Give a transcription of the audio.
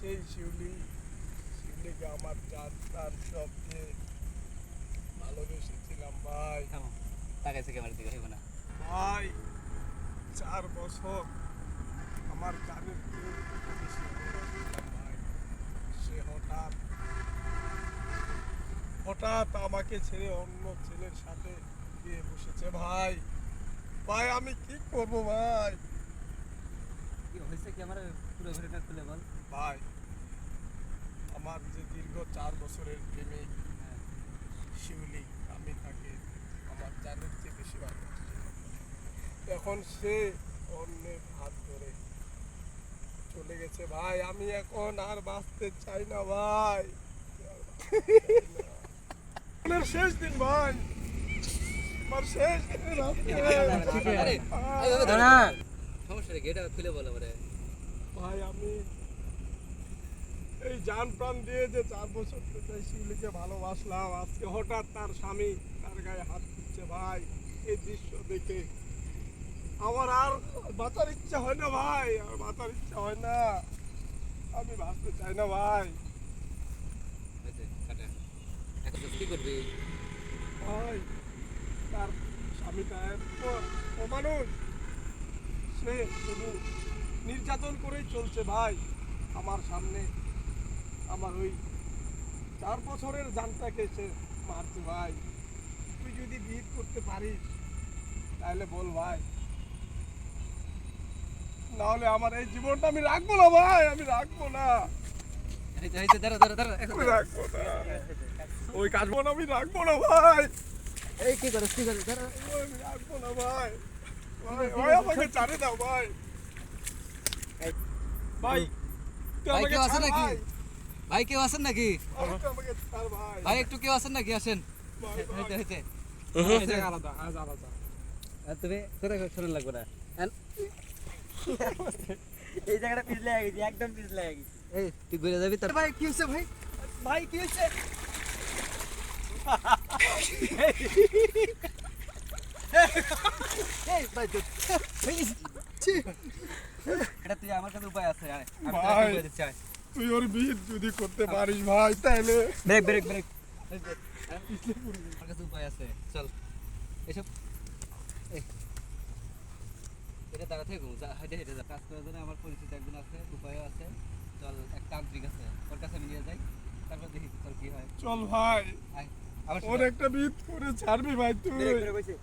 সেই শিউলিকে আমার জান প্রাণ সব দিয়ে ভালোবেসেছিলাম ভাই। তাকাইছে ক্যামেরার দিকে হইব না ভাই 4 বছর আমার জানের চেয়ে বেশি ভালোবাসছিলাম ভাই। সে হঠাৎ আমাকে ছেড়ে অন্য ছেলের সাথে বিয়ে বসেছে ভাই। ভাই আমি কি করব ভাই? কি হইছে ক্যামেরা পুরো ভিডিওটা খুলে বল ভাই আমার যে দীর্ঘ 4 বছরের প্রেমিক শিউলি, আমি তাকে আমার জানের চেয়ে বেশি ভালোবাসি। এখন সে অন্যের হাত ধরে চলে গেছে ভাই। আমি এখন আর বাঁচতে চাই না ভাই। আমার শেষ দিন ভাই, আমার শেষ দিন আজকে। সমস্যা নেই এটা খুলে বল আমারে ভাই আমি এই জান প্রাণ দিয়ে যে 4 বছর থেকে শিউলিকে ভালোবাসলাম, আজকে হঠাৎ তার স্বামী তার গায়ে হাত দিচ্ছে ভাই। এই দৃশ্য দেখে আমার আর বাঁচার ইচ্ছা হয় না ভাই, আর বাঁচার ইচ্ছা হয় না। আমি বাঁচতে চাই না ভাই। হইছে কাটা এখন তুই কি করবি ভাই তার স্বামীটা অমানুষ, সে শুধু নির্যাতন করেই চলছে ভাই। আমার সামনে আমার ওই 4 বছরের জানটাকে সে মারছে ভাই। তুই যদি বিয়ে করতে পারিস তাহলে বল ভাই, নাহলে আমার এই জীবনটা আমি রাখবো না ভাই, আমি রাখবো না, হইছে হইছে দাঁড়া দাঁড়া দাঁড়া এখন আমি রাখবো না ওই কাজ আমি রাখবো না ভাই, এই কি করছ দাঁড়া আমি রাখবো না ভাই। ভাই ভাই আমাকে ছাড়ে দাও ভাই। ভাই তুই ভাই, আমাকে কেউ আছে ছাড় নাকি? ভাই। ভাই কেউ আছেন নাকি ভাই, তুই আমাকে ছাড় ভাই। ভাই একটু কেউ আছেন নাকি আসেন ভাই, ভাই। হইতে হইতে এটা আলাদা, আজ আলাদা। আর তুমি তোরা শুনুন লাগবে না এই জায়গাটা পিছলে গেছি, একদম পিছলে গেছি। এই তুই ঘুরে যাবি তার ভাই কি হয়েছে ভাই? ভাই কি হয়েছে? এই ভাই তুই এটা তুই আমার কাছে উপায় আছে আয় আমি তোকে ভাই। উপায় দিচ্ছি আয় তুই ওর বিয়ে যদি করতে পারিস ভাই তাহলে ব্রেক ব্রেক ব্রেক আমার কাছে উপায় আছে চল এসব এই এটা দাঁড়া থেকে হেঁটে হেঁটে যা কাজ করার জন্য আমার পরিচিত একজন আছে উপায়ও আছে চল এক তান্ত্রিক আছে ওর কাছে আমি নিয়ে যাই তারপর দেখি তোর কি হয় চল ভাই, আয় আমার ওর একটা বিয়ে করে ছাড়বি ভাই তুই। ব্রেক ব্রেক হয়েছে।